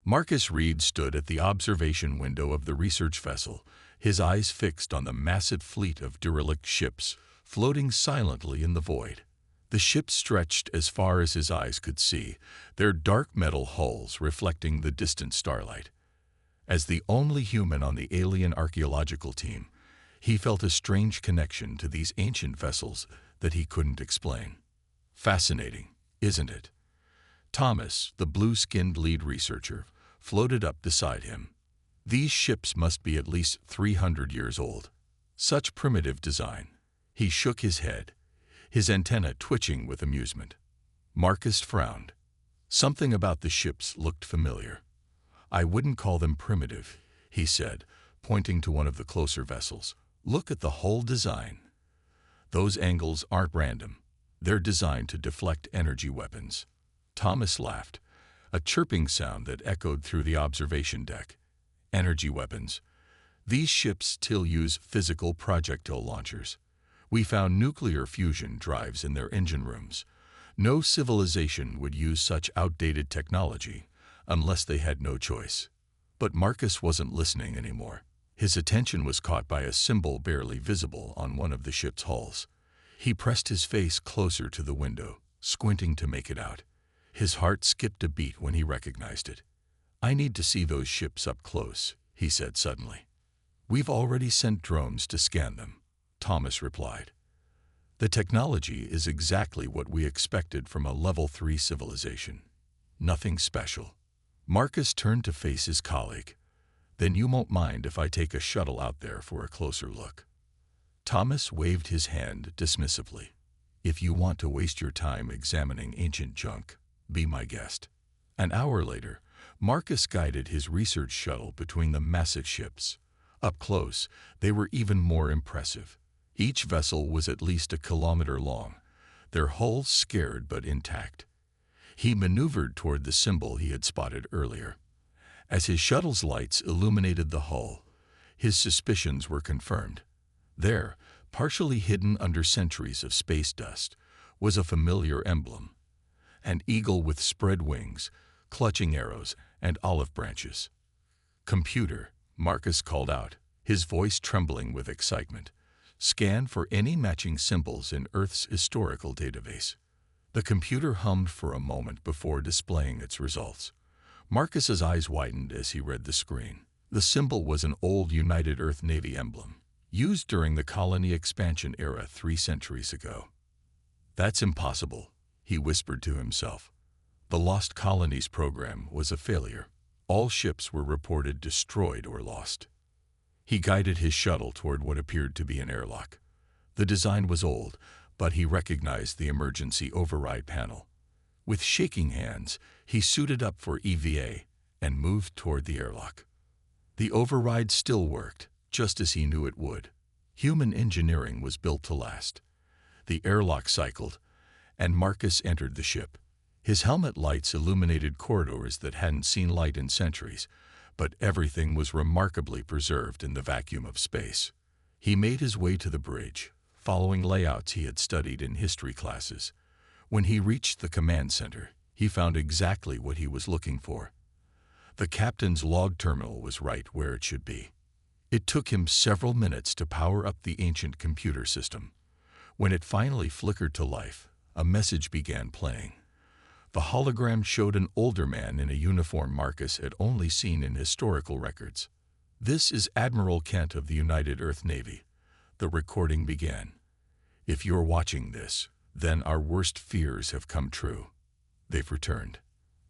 Marcus Reed stood at the observation window of the research vessel, his eyes fixed on the massive fleet of derelict ships floating silently in the void. The ships stretched as far as his eyes could see, their dark metal hulls reflecting the distant starlight. As the only human on the alien archaeological team, he felt a strange connection to these ancient vessels that he couldn't explain. Fascinating, isn't it? Thomas, the blue-skinned lead researcher, floated up beside him. These ships must be at least 300 years old. Such primitive design. He shook his head, his antenna twitching with amusement. Marcus frowned. Something about the ships looked familiar. I wouldn't call them primitive, he said, pointing to one of the closer vessels. Look at the whole design. Those angles aren't random. They're designed to deflect energy weapons. Thomas laughed, a chirping sound that echoed through the observation deck. Energy weapons. These ships still use physical projectile launchers. We found nuclear fusion drives in their engine rooms. No civilization would use such outdated technology unless they had no choice. But Marcus wasn't listening anymore. His attention was caught by a symbol barely visible on one of the ship's hulls. He pressed his face closer to the window, squinting to make it out. His heart skipped a beat when he recognized it. I need to see those ships up close, he said suddenly. We've already sent drones to scan them, Thomas replied. The technology is exactly what we expected from a level 3 civilization. Nothing special. Marcus turned to face his colleague. Then you won't mind if I take a shuttle out there for a closer look. Thomas waved his hand dismissively. If you want to waste your time examining ancient junk, be my guest. An hour later, Marcus guided his research shuttle between the massive ships. Up close, they were even more impressive. Each vessel was at least a kilometer long, their hulls scarred but intact. He maneuvered toward the symbol he had spotted earlier. As his shuttle's lights illuminated the hull, his suspicions were confirmed. There, partially hidden under centuries of space dust, was a familiar emblem. An eagle with spread wings, clutching arrows, and olive branches. Computer, Marcus called out, his voice trembling with excitement. Scan for any matching symbols in Earth's historical database. The computer hummed for a moment before displaying its results. Marcus's eyes widened as he read the screen. The symbol was an old United Earth Navy emblem, used during the colony expansion era 3 centuries ago. That's impossible, he whispered to himself. The Lost Colonies program was a failure. All ships were reported destroyed or lost. He guided his shuttle toward what appeared to be an airlock. The design was old, but he recognized the emergency override panel. With shaking hands, he suited up for EVA and moved toward the airlock. The override still worked, just as he knew it would. Human engineering was built to last. The airlock cycled, and Marcus entered the ship. His helmet lights illuminated corridors that hadn't seen light in centuries, but everything was remarkably preserved in the vacuum of space. He made his way to the bridge, following layouts he had studied in history classes. When he reached the command center, he found exactly what he was looking for. The captain's log terminal was right where it should be. It took him several minutes to power up the ancient computer system. When it finally flickered to life, a message began playing. The hologram showed an older man in a uniform Marcus had only seen in historical records. This is Admiral Kent of the United Earth Navy. The recording began. If you're watching this, then our worst fears have come true. They've returned.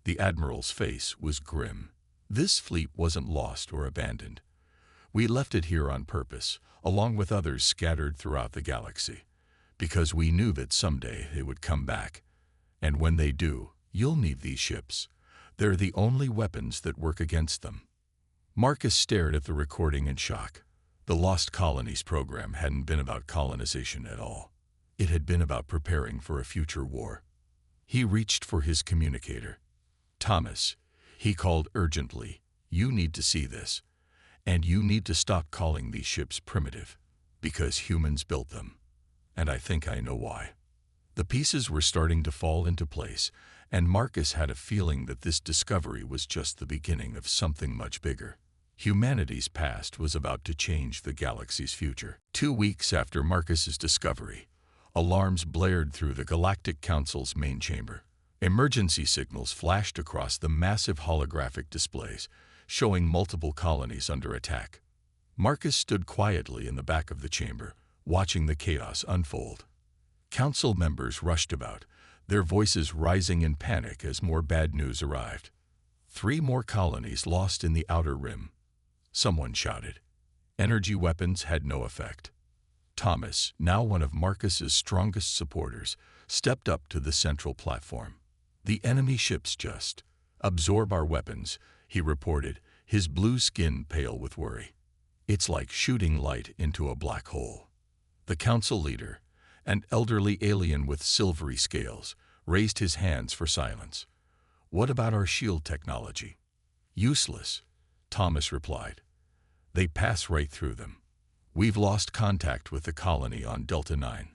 The Admiral's face was grim. This fleet wasn't lost or abandoned. We left it here on purpose, along with others scattered throughout the galaxy, because we knew that someday they would come back. And when they do, you'll need these ships. They're the only weapons that work against them. Marcus stared at the recording in shock. The Lost Colonies program hadn't been about colonization at all. It had been about preparing for a future war. He reached for his communicator. Thomas, he called urgently, you need to see this. And you need to stop calling these ships primitive, because humans built them. And I think I know why. The pieces were starting to fall into place, And Marcus had a feeling that this discovery was just the beginning of something much bigger. Humanity's past was about to change the galaxy's future. 2 weeks after Marcus's discovery, alarms blared through the Galactic Council's main chamber. Emergency signals flashed across the massive holographic displays, showing multiple colonies under attack. Marcus stood quietly in the back of the chamber, watching the chaos unfold. Council members rushed about, their voices rising in panic as more bad news arrived. 3 more colonies lost in the Outer Rim. Someone shouted. Energy weapons had no effect. Thomas, now one of Marcus's strongest supporters, stepped up to the central platform. The enemy ships just absorb our weapons, he reported, his blue skin pale with worry. It's like shooting light into a black hole. The council leader, an elderly alien with silvery scales, raised his hands for silence. What about our shield technology? Useless, Thomas replied. They pass right through them. We've lost contact with the colony on Delta 9.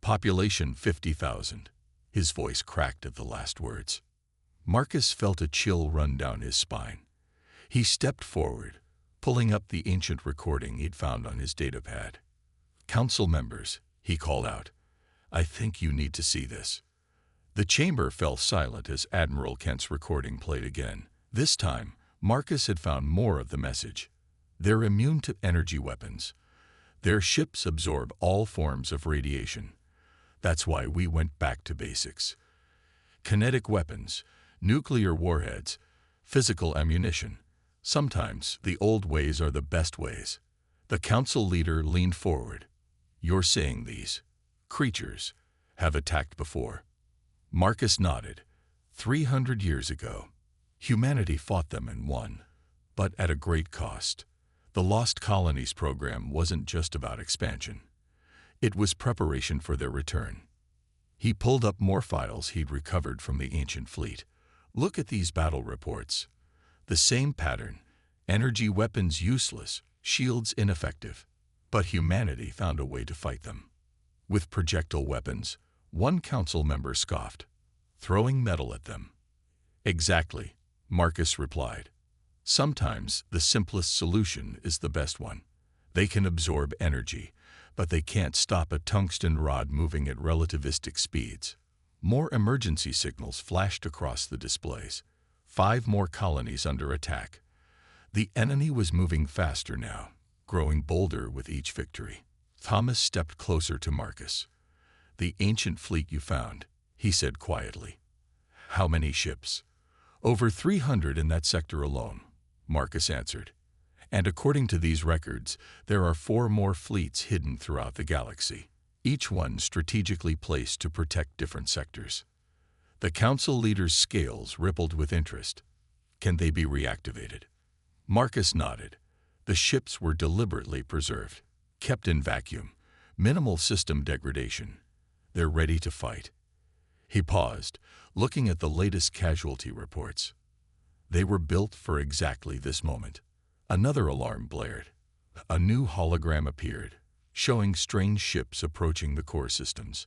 Population 50,000. His voice cracked at the last words. Marcus felt a chill run down his spine. He stepped forward, pulling up the ancient recording he'd found on his datapad. Council members, he called out, I think you need to see this. The chamber fell silent as Admiral Kent's recording played again. This time, Marcus had found more of the message. They're immune to energy weapons. Their ships absorb all forms of radiation. That's why we went back to basics. Kinetic weapons, nuclear warheads, physical ammunition. Sometimes the old ways are the best ways. The council leader leaned forward. You're saying these creatures have attacked before? Marcus nodded. 300 years ago, humanity fought them and won, but at a great cost. The Lost Colonies program wasn't just about expansion. It was preparation for their return. He pulled up more files he'd recovered from the ancient fleet. Look at these battle reports. The same pattern. Energy weapons useless, shields ineffective. But humanity found a way to fight them. With projectile weapons, one council member scoffed, throwing metal at them. Exactly, Marcus replied. Sometimes the simplest solution is the best one. They can absorb energy, but they can't stop a tungsten rod moving at relativistic speeds. More emergency signals flashed across the displays. 5 more colonies under attack. The enemy was moving faster now, growing bolder with each victory. Thomas stepped closer to Marcus. The ancient fleet you found, he said quietly. How many ships? Over 300 in that sector alone, Marcus answered. And according to these records, there are 4 more fleets hidden throughout the galaxy, each one strategically placed to protect different sectors. The council leader's scales rippled with interest. Can they be reactivated? Marcus nodded. The ships were deliberately preserved, kept in vacuum, minimal system degradation. They're ready to fight. He paused, looking at the latest casualty reports. They were built for exactly this moment. Another alarm blared. A new hologram appeared, showing strange ships approaching the core systems.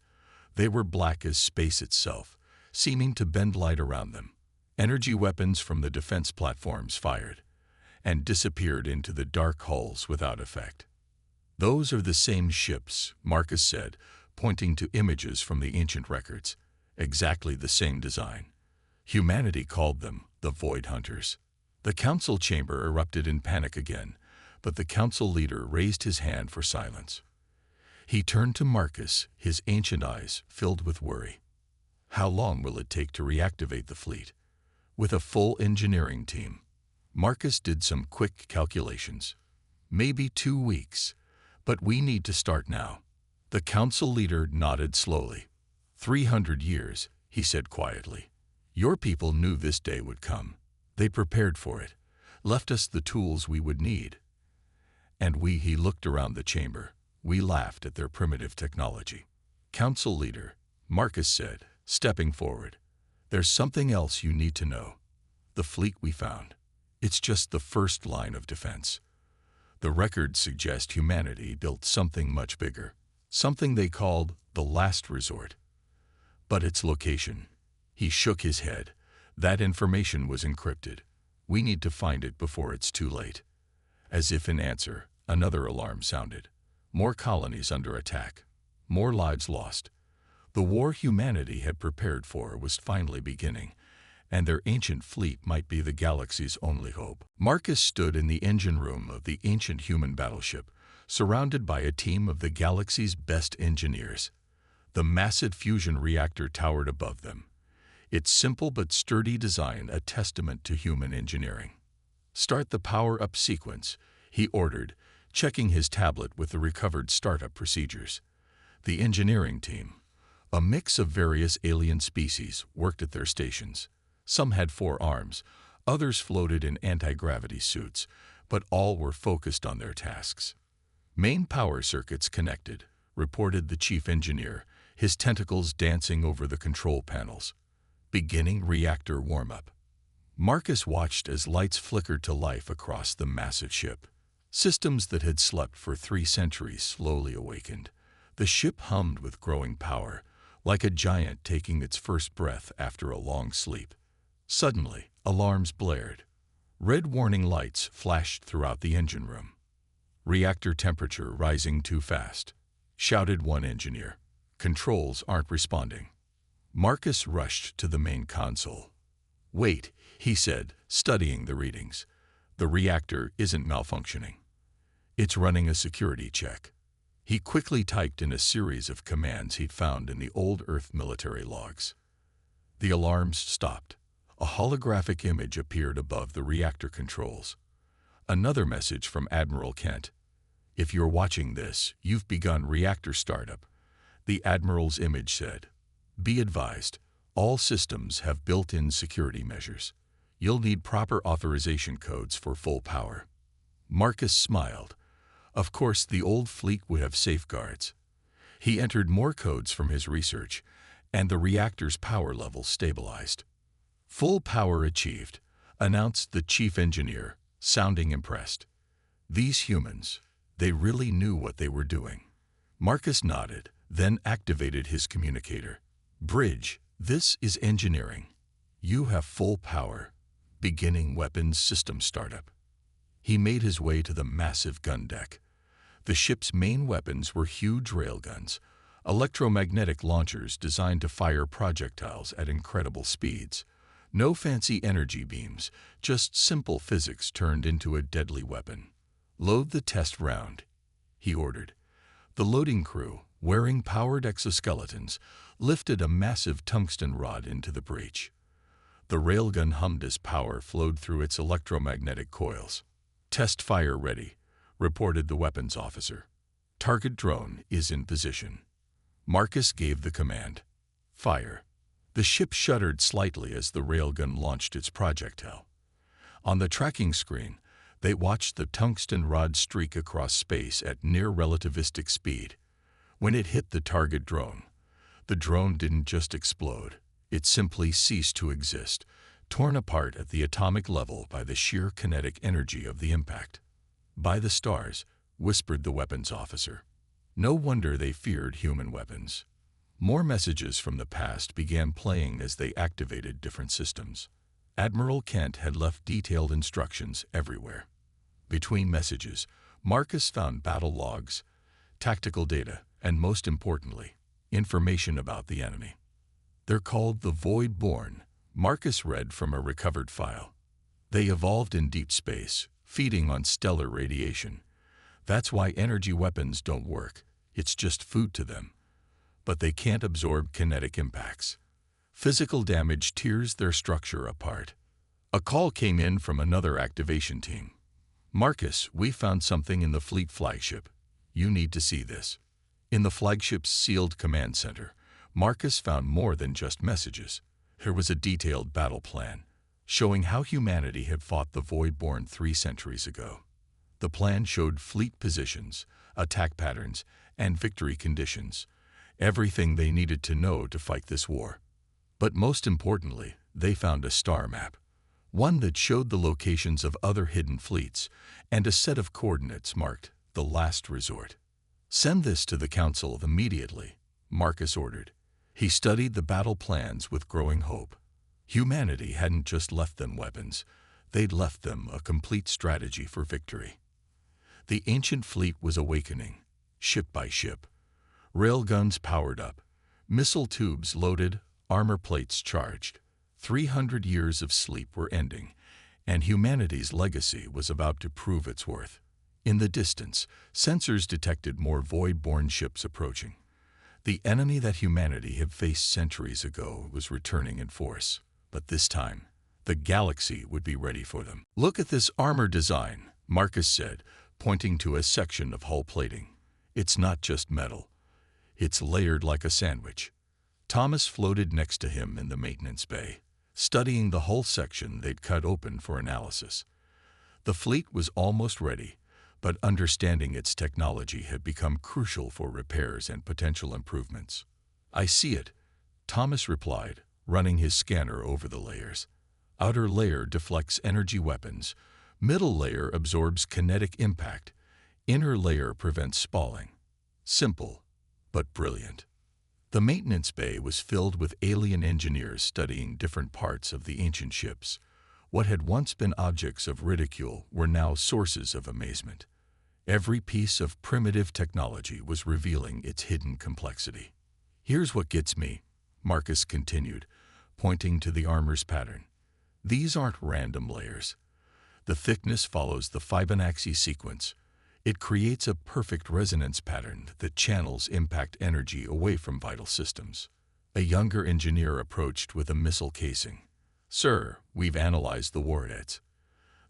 They were black as space itself, seeming to bend light around them. Energy weapons from the defense platforms fired, and disappeared into the dark hulls without effect. Those are the same ships, Marcus said, pointing to images from the ancient records. Exactly the same design. Humanity called them the Void Hunters. The council chamber erupted in panic again, but the council leader raised his hand for silence. He turned to Marcus, his ancient eyes filled with worry. How long will it take to reactivate the fleet? With a full engineering team. Marcus did some quick calculations. Maybe 2 weeks, but we need to start now. The council leader nodded slowly. 300 years, he said quietly. Your people knew this day would come. They prepared for it, left us the tools we would need. And he looked around the chamber. We laughed at their primitive technology. Council leader, Marcus said, stepping forward. There's something else you need to know. The fleet we found. It's just the first line of defense. The records suggest humanity built something much bigger, something they called the last resort. But its location, He shook his head. That information was encrypted. We need to find it before it's too late. As if in answer, another alarm sounded. More colonies under attack. More lives lost. The war humanity had prepared for was finally beginning, and their ancient fleet might be the galaxy's only hope. Marcus stood in the engine room of the ancient human battleship, surrounded by a team of the galaxy's best engineers. The massive fusion reactor towered above them, its simple but sturdy design a testament to human engineering. "Start the power-up sequence," he ordered, checking his tablet with the recovered startup procedures. The engineering team, a mix of various alien species, worked at their stations. Some had 4 arms, others floated in anti-gravity suits, but all were focused on their tasks. "Main power circuits connected," reported the chief engineer, his tentacles dancing over the control panels. "Beginning reactor warm-up." Marcus watched as lights flickered to life across the massive ship. Systems that had slept for 3 centuries slowly awakened. The ship hummed with growing power, like a giant taking its first breath after a long sleep. Suddenly, alarms blared. Red warning lights flashed throughout the engine room. "Reactor temperature rising too fast," shouted one engineer. "Controls aren't responding." Marcus rushed to the main console. "Wait," he said, studying the readings. "The reactor isn't malfunctioning. It's running a security check." He quickly typed in a series of commands he'd found in the old Earth military logs. The alarms stopped. A holographic image appeared above the reactor controls. Another message from Admiral Kent. "If you're watching this, you've begun reactor startup," the Admiral's image said. "Be advised, all systems have built-in security measures. You'll need proper authorization codes for full power." Marcus smiled. Of course, the old fleet would have safeguards. He entered more codes from his research, and the reactor's power level stabilized. "Full power achieved," announced the chief engineer, sounding impressed. These humans, they really knew what they were doing. Marcus nodded, then activated his communicator. "Bridge, this is engineering. You have full power. Beginning weapons system startup." He made his way to the massive gun deck. The ship's main weapons were huge railguns, electromagnetic launchers designed to fire projectiles at incredible speeds. No fancy energy beams, just simple physics turned into a deadly weapon. "Load the test round," he ordered. The loading crew, wearing powered exoskeletons, lifted a massive tungsten rod into the breech. The railgun hummed as power flowed through its electromagnetic coils. "Test fire ready," reported the weapons officer. "Target drone is in position." Marcus gave the command. "Fire." The ship shuddered slightly as the railgun launched its projectile. On the tracking screen, they watched the tungsten rod streak across space at near relativistic speed. When it hit the target drone, the drone didn't just explode. It simply ceased to exist, torn apart at the atomic level by the sheer kinetic energy of the impact. "By the stars," whispered the weapons officer. No wonder they feared human weapons. More messages from the past began playing as they activated different systems. Admiral Kent had left detailed instructions everywhere. Between messages, Marcus found battle logs, tactical data, and most importantly, information about the enemy. "They're called the Void-Born," Marcus read from a recovered file. "They evolved in deep space, feeding on stellar radiation. That's why energy weapons don't work. It's just food to them. But they can't absorb kinetic impacts. Physical damage tears their structure apart." A call came in from another activation team. "Marcus, we found something in the fleet flagship. You need to see this." In the flagship's sealed command center, Marcus found more than just messages. There was a detailed battle plan, showing how humanity had fought the Void-Born 3 centuries ago. The plan showed fleet positions, attack patterns, and victory conditions, everything they needed to know to fight this war. But most importantly, they found a star map, one that showed the locations of other hidden fleets, and a set of coordinates marked the last resort. "Send this to the Council immediately," Marcus ordered. He studied the battle plans with growing hope. Humanity hadn't just left them weapons, they'd left them a complete strategy for victory. The ancient fleet was awakening, ship by ship. Railguns powered up, missile tubes loaded, armor plates charged. 300 years of sleep were ending, and humanity's legacy was about to prove its worth. In the distance, sensors detected more void-borne ships approaching. The enemy that humanity had faced centuries ago was returning in force, but this time, the galaxy would be ready for them. "Look at this armor design," Marcus said, pointing to a section of hull plating. "It's not just metal. It's layered like a sandwich." Thomas floated next to him in the maintenance bay, studying the hull section they'd cut open for analysis. The fleet was almost ready, but understanding its technology had become crucial for repairs and potential improvements. "I see it," Thomas replied, running his scanner over the layers. Outer layer deflects energy weapons, middle layer absorbs kinetic impact, inner layer prevents spalling. Simple, but brilliant. The maintenance bay was filled with alien engineers studying different parts of the ancient ships. What had once been objects of ridicule were now sources of amazement. Every piece of primitive technology was revealing its hidden complexity. "Here's what gets me," Marcus continued, pointing to the armor's pattern. "These aren't random layers. The thickness follows the Fibonacci sequence. It creates a perfect resonance pattern that channels impact energy away from vital systems." A younger engineer approached with a missile casing. "Sir, we've analyzed the warheads.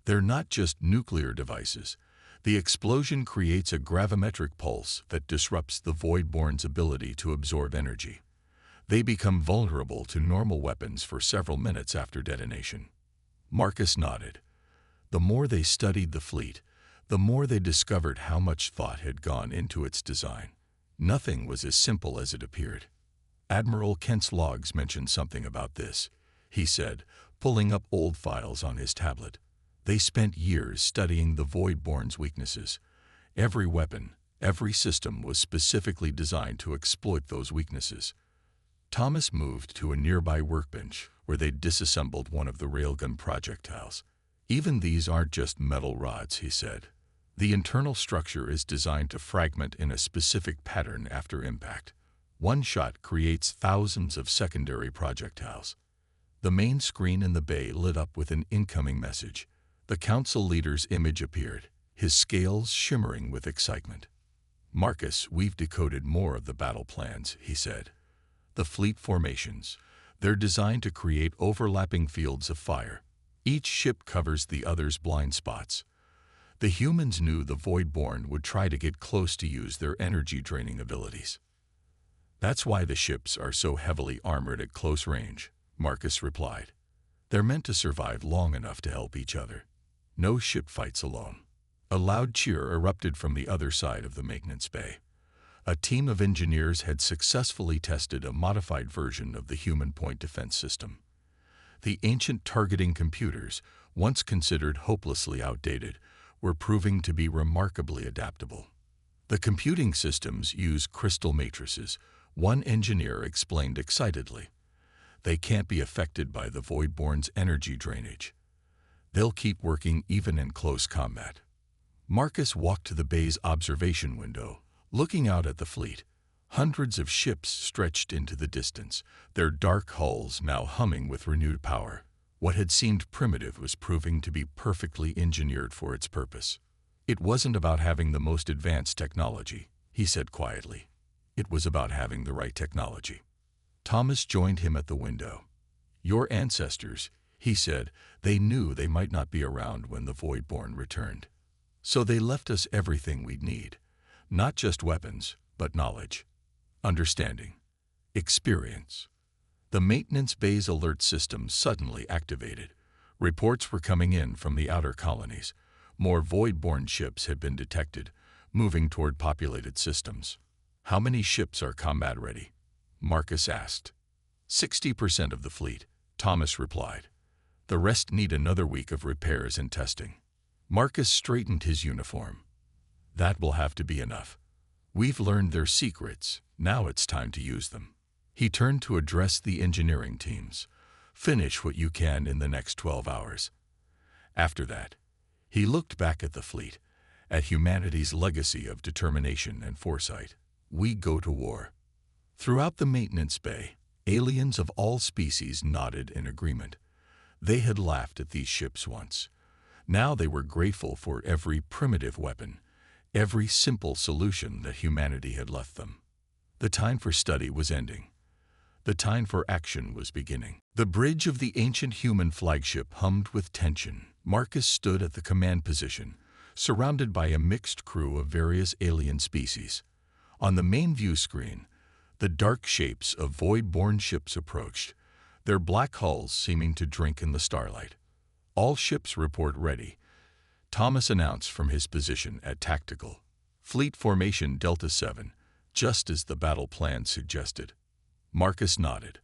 They're not just nuclear devices. The explosion creates a gravimetric pulse that disrupts the void-borne's ability to absorb energy. They become vulnerable to normal weapons for several minutes after detonation." Marcus nodded. The more they studied the fleet, the more they discovered how much thought had gone into its design. Nothing was as simple as it appeared. "Admiral Kent's logs mentioned something about this," he said, pulling up old files on his tablet. "They spent years studying the void-borne's weaknesses. Every weapon, every system was specifically designed to exploit those weaknesses." Thomas moved to a nearby workbench where they disassembled one of the railgun projectiles. "Even these aren't just metal rods," he said. "The internal structure is designed to fragment in a specific pattern after impact. One shot creates thousands of secondary projectiles." The main screen in the bay lit up with an incoming message. The council leader's image appeared, his scales shimmering with excitement. "Marcus, we've decoded more of the battle plans," he said. "The fleet formations. They're designed to create overlapping fields of fire. Each ship covers the other's blind spots. The humans knew the Voidborn would try to get close to use their energy-draining abilities. That's why the ships are so heavily armored at close range," Marcus replied. "They're meant to survive long enough to help each other. No ship fights alone." A loud cheer erupted from the other side of the maintenance bay. A team of engineers had successfully tested a modified version of the human point defense system. The ancient targeting computers, once considered hopelessly outdated, were proving to be remarkably adaptable. "The computing systems use crystal matrices," one engineer explained excitedly. "They can't be affected by the Voidborn's energy drainage. They'll keep working even in close combat." Marcus walked to the bay's observation window, looking out at the fleet. Hundreds of ships stretched into the distance, their dark hulls now humming with renewed power. What had seemed primitive was proving to be perfectly engineered for its purpose. "It wasn't about having the most advanced technology," he said quietly. "It was about having the right technology." Thomas joined him at the window. "Your ancestors," he said, "they knew they might not be around when the Voidborn returned. So they left us everything we'd need. Not just weapons, but knowledge, understanding, experience." The maintenance bay's alert system suddenly activated. Reports were coming in from the outer colonies. More Voidborn ships had been detected, moving toward populated systems. "How many ships are combat ready?" Marcus asked. 60% of the fleet," Thomas replied. "The rest need another week of repairs and testing." Marcus straightened his uniform. "That will have to be enough. We've learned their secrets, now it's time to use them." He turned to address the engineering teams. Finish what you can in the next 12 hours. After that, he looked back at the fleet, at humanity's legacy of determination and foresight. We go to war. Throughout the maintenance bay, aliens of all species nodded in agreement. They had laughed at these ships once. Now they were grateful for every primitive weapon, every simple solution that humanity had left them. The time for study was ending. The time for action was beginning. The bridge of the ancient human flagship hummed with tension. Marcus stood at the command position, surrounded by a mixed crew of various alien species. On the main view screen, the dark shapes of void-born ships approached, their black hulls seeming to drink in the starlight. All ships report ready, Thomas announced from his position at Tactical. Fleet Formation Delta 7, just as the battle plan suggested. Marcus nodded.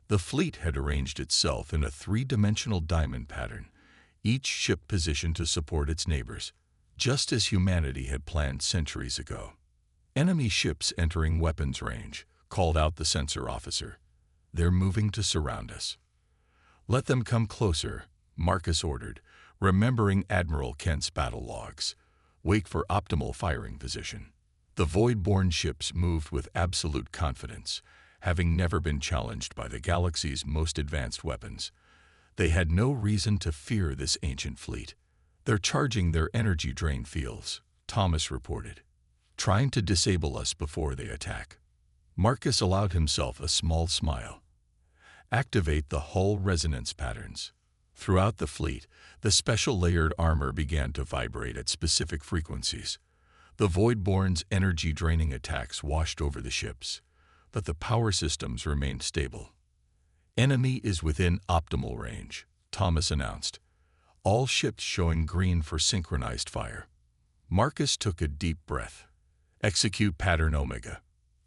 The fleet had arranged itself in a three-dimensional diamond pattern, each ship positioned to support its neighbors, just as humanity had planned centuries ago. Enemy ships entering weapons range, called out the sensor officer. They're moving to surround us. Let them come closer, Marcus ordered, remembering Admiral Kent's battle logs. Wait for optimal firing position. The void-born ships moved with absolute confidence, having never been challenged by the galaxy's most advanced weapons. They had no reason to fear this ancient fleet. They're charging their energy drain fields, Thomas reported, trying to disable us before they attack. Marcus allowed himself a small smile. Activate the hull resonance patterns. Throughout the fleet, the special layered armor began to vibrate at specific frequencies. The Voidborn's energy-draining attacks washed over the ships, but the power systems remained stable. Enemy is within optimal range, Thomas announced. All ships showing green for synchronized fire. Marcus took a deep breath. Execute Pattern Omega.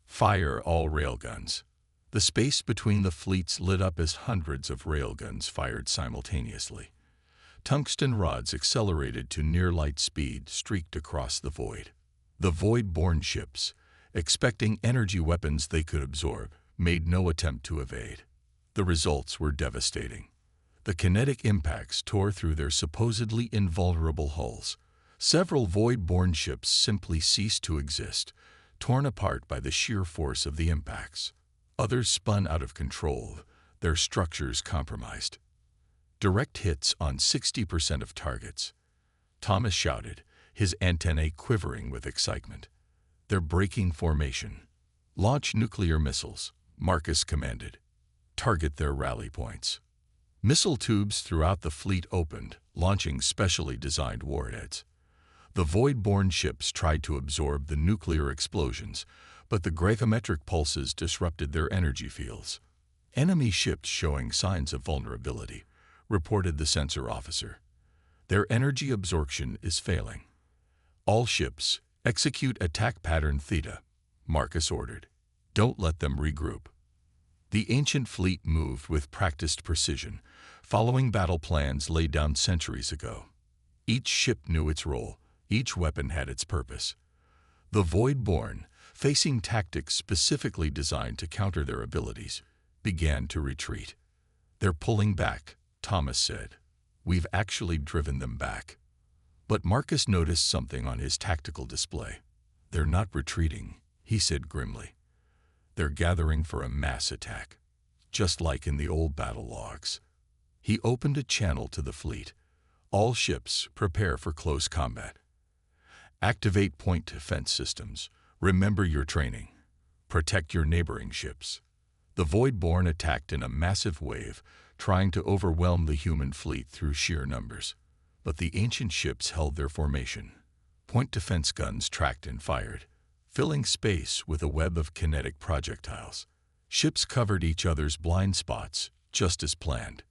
Fire all railguns. The space between the fleets lit up as hundreds of railguns fired simultaneously. Tungsten rods accelerated to near-light speed streaked across the void. The void-born ships, expecting energy weapons they could absorb, made no attempt to evade. The results were devastating. The kinetic impacts tore through their supposedly invulnerable hulls. Several void-born ships simply ceased to exist, torn apart by the sheer force of the impacts. Others spun out of control, their structures compromised. Direct hits on 60% of targets. Thomas shouted, his antennae quivering with excitement. They're breaking formation. Launch nuclear missiles, Marcus commanded. Target their rally points. Missile tubes throughout the fleet opened, launching specially designed warheads. The void-born ships tried to absorb the nuclear explosions, but the gravimetric pulses disrupted their energy fields. Enemy ships showing signs of vulnerability, reported the sensor officer. Their energy absorption is failing. All ships, execute attack pattern Theta, Marcus ordered. Don't let them regroup. The ancient fleet moved with practiced precision, following battle plans laid down centuries ago. Each ship knew its role, each weapon had its purpose. The Void-born, facing tactics specifically designed to counter their abilities, began to retreat. They're pulling back, Thomas said. We've actually driven them back. But Marcus noticed something on his tactical display. They're not retreating, he said grimly. They're gathering for a mass attack, just like in the old battle logs. He opened a channel to the fleet. All ships prepare for close combat. Activate point defense systems. Remember your training. Protect your neighboring ships. The Void-born attacked in a massive wave, trying to overwhelm the human fleet through sheer numbers. But the ancient ships held their formation. Point defense guns tracked and fired, filling space with a web of kinetic projectiles. Ships covered each other's blind spots, just as planned.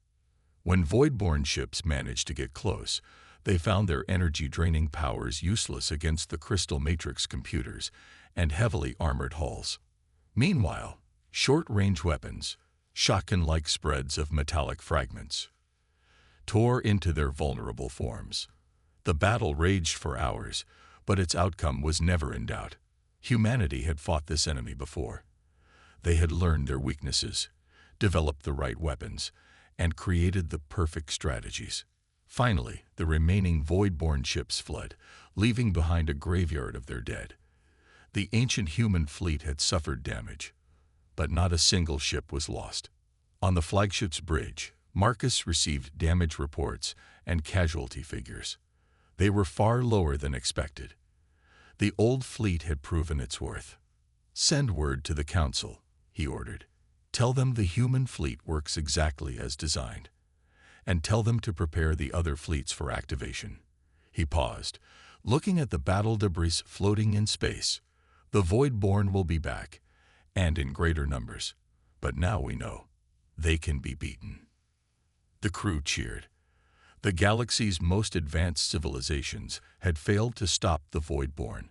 When Void-born ships managed to get close, they found their energy-draining powers useless against the crystal matrix computers and heavily armored hulls. Meanwhile, short-range weapons, shotgun-like spreads of metallic fragments, tore into their vulnerable forms. The battle raged for hours, but its outcome was never in doubt. Humanity had fought this enemy before. They had learned their weaknesses, developed the right weapons, and created the perfect strategies. Finally, the remaining void-born ships fled, leaving behind a graveyard of their dead. The ancient human fleet had suffered damage, but not a single ship was lost. On the flagship's bridge, Marcus received damage reports and casualty figures. They were far lower than expected. The old fleet had proven its worth. "Send word to the Council," he ordered. "Tell them the human fleet works exactly as designed. And tell them to prepare the other fleets for activation." He paused, looking at the battle debris floating in space. "The Voidborn will be back, and in greater numbers. But now we know they can be beaten." The crew cheered. The galaxy's most advanced civilizations had failed to stop the Voidborn,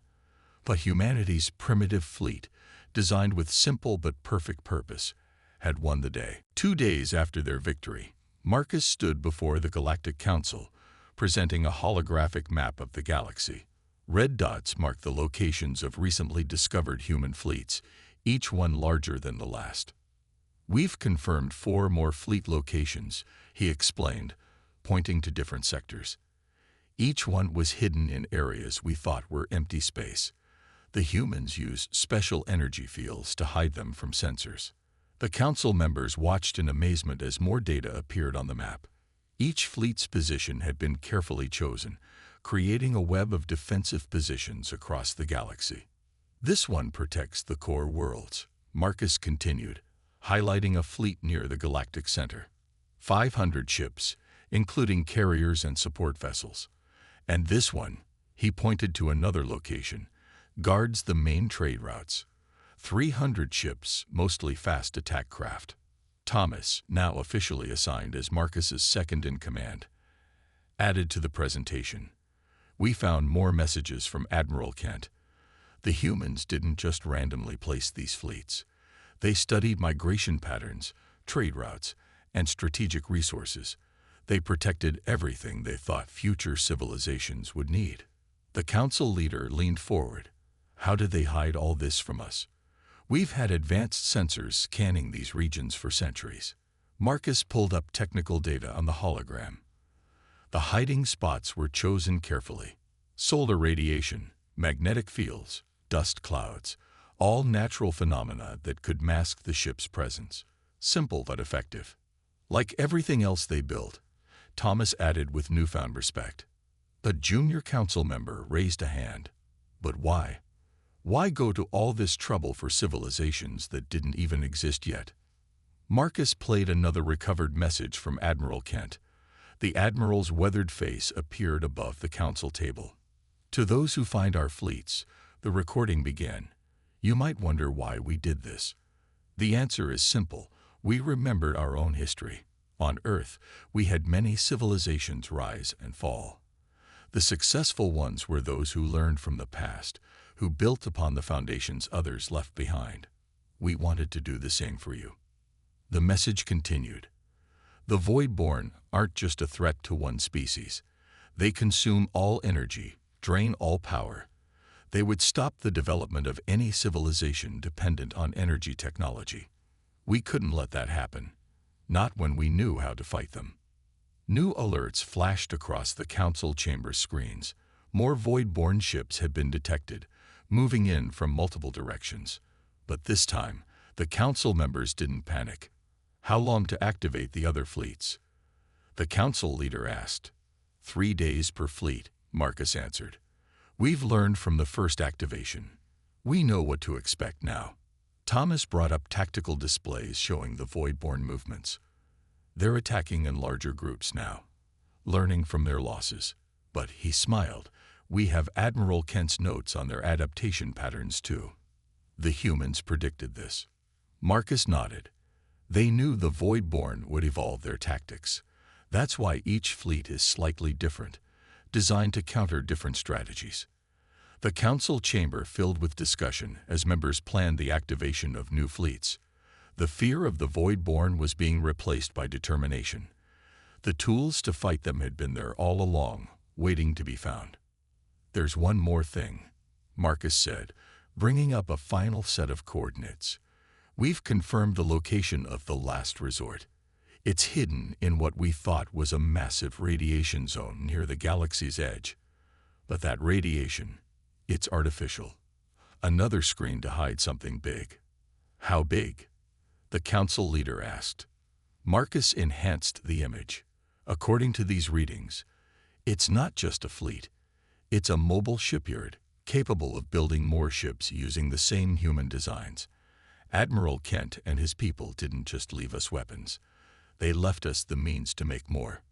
but humanity's primitive fleet, designed with simple but perfect purpose, had won the day. 2 days after their victory, Marcus stood before the Galactic Council, presenting a holographic map of the galaxy. Red dots marked the locations of recently discovered human fleets, each one larger than the last. "We've confirmed 4 more fleet locations," he explained, pointing to different sectors. Each one was hidden in areas we thought were empty space. The humans used special energy fields to hide them from sensors. The council members watched in amazement as more data appeared on the map. Each fleet's position had been carefully chosen, creating a web of defensive positions across the galaxy. "This one protects the core worlds," Marcus continued, highlighting a fleet near the galactic center. 500 ships, including carriers and support vessels. "And this one," he pointed to another location, "guards the main trade routes. 300 ships, mostly fast attack craft." Thomas, now officially assigned as Marcus's second-in-command, added to the presentation. "We found more messages from Admiral Kent. The humans didn't just randomly place these fleets. They studied migration patterns, trade routes, and strategic resources. They protected everything they thought future civilizations would need." The council leader leaned forward. "How did they hide all this from us? We've had advanced sensors scanning these regions for centuries." Marcus pulled up technical data on the hologram. The hiding spots were chosen carefully. Solar radiation, magnetic fields, dust clouds, all natural phenomena that could mask the ship's presence. Simple but effective. "Like everything else they built," Thomas added with newfound respect. The junior council member raised a hand. "But why? Why go to all this trouble for civilizations that didn't even exist yet?" Marcus played another recovered message from Admiral Kent. The Admiral's weathered face appeared above the council table. "To those who find our fleets," the recording began, "you might wonder why we did this. The answer is simple. We remembered our own history. On Earth, we had many civilizations rise and fall. The successful ones were those who learned from the past, who built upon the foundations others left behind. We wanted to do the same for you." The message continued. "The Voidborn aren't just a threat to one species. They consume all energy, drain all power. They would stop the development of any civilization dependent on energy technology. We couldn't let that happen, not when we knew how to fight them." New alerts flashed across the council chamber screens. More Voidborn ships had been detected, moving in from multiple directions. But this time, the council members didn't panic. "How long to activate the other fleets?" the council leader asked. 3 days per fleet," Marcus answered. "We've learned from the first activation. We know what to expect now." Thomas brought up tactical displays showing the Voidborn movements. "They're attacking in larger groups now, learning from their losses." But he smiled. "We have Admiral Kent's notes on their adaptation patterns too." The humans predicted this. Marcus nodded. They knew the Voidborn would evolve their tactics. That's why each fleet is slightly different, designed to counter different strategies. The council chamber filled with discussion as members planned the activation of new fleets. The fear of the Voidborn was being replaced by determination. The tools to fight them had been there all along, waiting to be found. "There's one more thing," Marcus said, bringing up a final set of coordinates. We've confirmed the location of the last resort. It's hidden in what we thought was a massive radiation zone near the galaxy's edge. But that radiation, it's artificial. Another screen to hide something big. How big? The council leader asked. Marcus enhanced the image. According to these readings, it's not just a fleet. It's a mobile shipyard, capable of building more ships using the same human designs. Admiral Kent and his people didn't just leave us weapons. They left us the means to make more.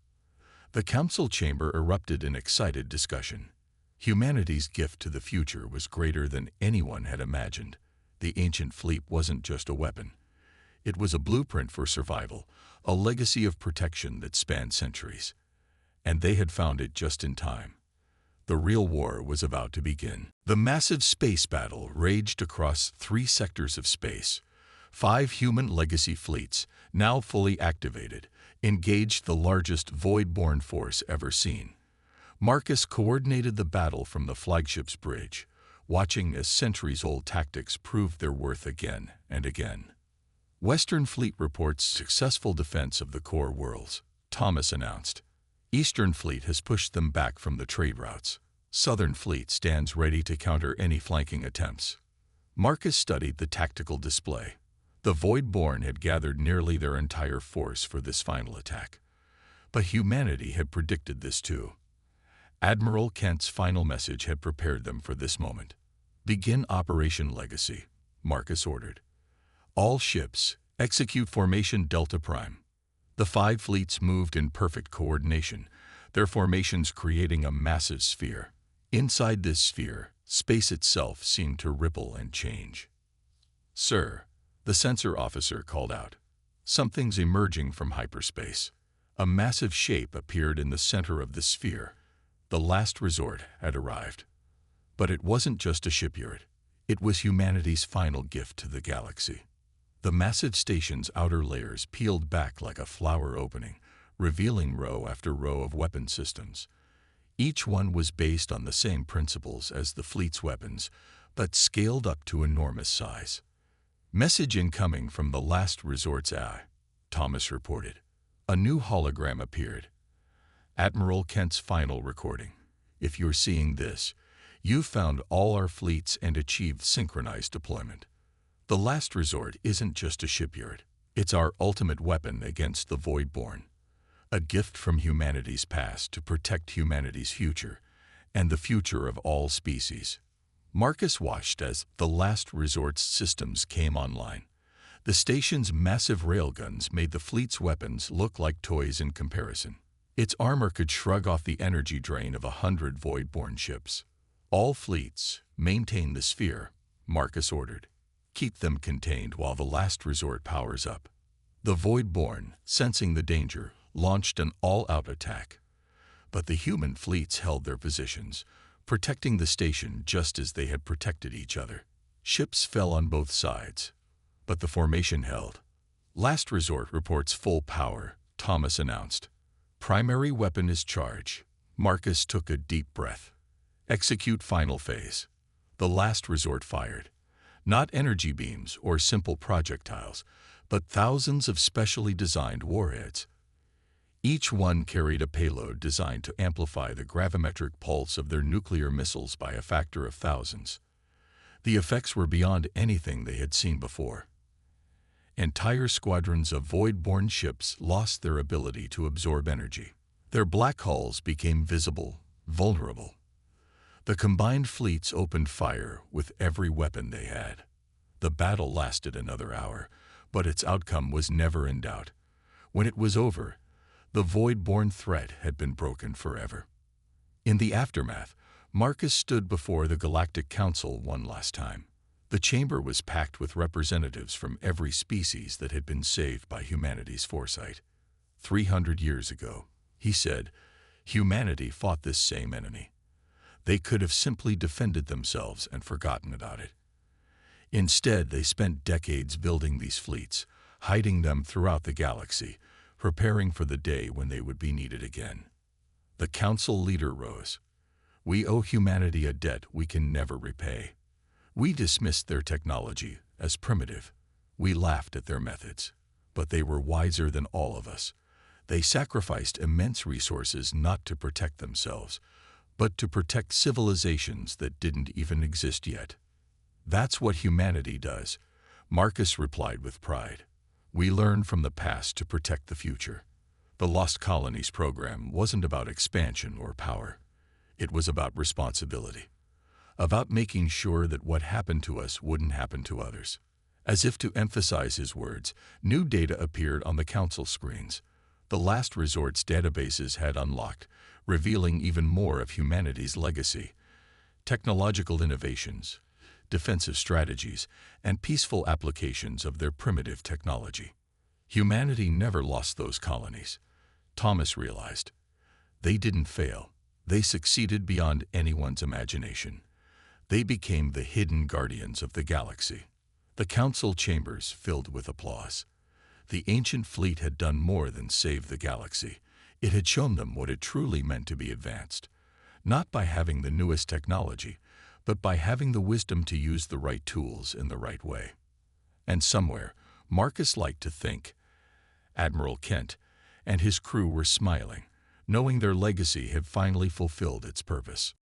The council chamber erupted in excited discussion. Humanity's gift to the future was greater than anyone had imagined. The ancient fleet wasn't just a weapon. It was a blueprint for survival, a legacy of protection that spanned centuries. And they had found it just in time. The real war was about to begin. The massive space battle raged across 3 sectors of space. 5 human legacy fleets, now fully activated, engaged the largest void-born force ever seen. Marcus coordinated the battle from the flagship's bridge, watching as centuries-old tactics proved their worth again and again. Western Fleet reports successful defense of the core worlds, Thomas announced. Eastern Fleet has pushed them back from the trade routes. Southern Fleet stands ready to counter any flanking attempts. Marcus studied the tactical display. The Void-born had gathered nearly their entire force for this final attack. But humanity had predicted this too. Admiral Kent's final message had prepared them for this moment. Begin Operation Legacy, Marcus ordered. All ships, execute Formation Delta Prime. The 5 fleets moved in perfect coordination, their formations creating a massive sphere. Inside this sphere, space itself seemed to ripple and change. Sir, the sensor officer called out. Something's emerging from hyperspace. A massive shape appeared in the center of the sphere. The last resort had arrived. But it wasn't just a shipyard. It was humanity's final gift to the galaxy. The massive station's outer layers peeled back like a flower opening, revealing row after row of weapon systems. Each one was based on the same principles as the fleet's weapons, but scaled up to enormous size. Message incoming from the last resort's eye, Thomas reported. A new hologram appeared. Admiral Kent's final recording. If you're seeing this, you've found all our fleets and achieved synchronized deployment. The last resort isn't just a shipyard. It's our ultimate weapon against the Void-born. A gift from humanity's past to protect humanity's future, and the future of all species. Marcus watched as the last resort's systems came online. The station's massive railguns made the fleet's weapons look like toys in comparison. Its armor could shrug off the energy drain of 100 Void-born ships. All fleets, maintain the sphere, Marcus ordered. Keep them contained while the last resort powers up. The Void-born, sensing the danger, launched an all-out attack. But the human fleets held their positions, protecting the station just as they had protected each other. Ships fell on both sides, but the formation held. Last resort reports full power, Thomas announced. Primary weapon is charge. Marcus took a deep breath. Execute final phase. The last resort fired. Not energy beams or simple projectiles, but thousands of specially designed warheads. Each one carried a payload designed to amplify the gravimetric pulse of their nuclear missiles by a factor of thousands. The effects were beyond anything they had seen before. Entire squadrons of Void-born ships lost their ability to absorb energy. Their black hulls became visible, vulnerable. The combined fleets opened fire with every weapon they had. The battle lasted another hour, but its outcome was never in doubt. When it was over, the Void-born threat had been broken forever. In the aftermath, Marcus stood before the Galactic Council one last time. The chamber was packed with representatives from every species that had been saved by humanity's foresight. 300 years ago, he said, humanity fought this same enemy. They could have simply defended themselves and forgotten about it. Instead, they spent decades building these fleets, hiding them throughout the galaxy, preparing for the day when they would be needed again. The council leader rose. We owe humanity a debt we can never repay. We dismissed their technology as primitive. We laughed at their methods, but they were wiser than all of us. They sacrificed immense resources not to protect themselves, but to protect civilizations that didn't even exist yet. That's what humanity does, Marcus replied with pride. We learn from the past to protect the future. The Lost Colonies program wasn't about expansion or power. It was about responsibility, about making sure that what happened to us wouldn't happen to others. As if to emphasize his words, new data appeared on the council screens. The Last Resort's databases had unlocked, revealing even more of humanity's legacy. Technological innovations, defensive strategies, and peaceful applications of their primitive technology. Humanity never lost those colonies, Thomas realized. They didn't fail. They succeeded beyond anyone's imagination. They became the hidden guardians of the galaxy. The council chambers filled with applause. The ancient fleet had done more than save the galaxy. It had shown them what it truly meant to be advanced, not by having the newest technology, but by having the wisdom to use the right tools in the right way. And somewhere, Marcus liked to think, Admiral Kent and his crew were smiling, knowing their legacy had finally fulfilled its purpose.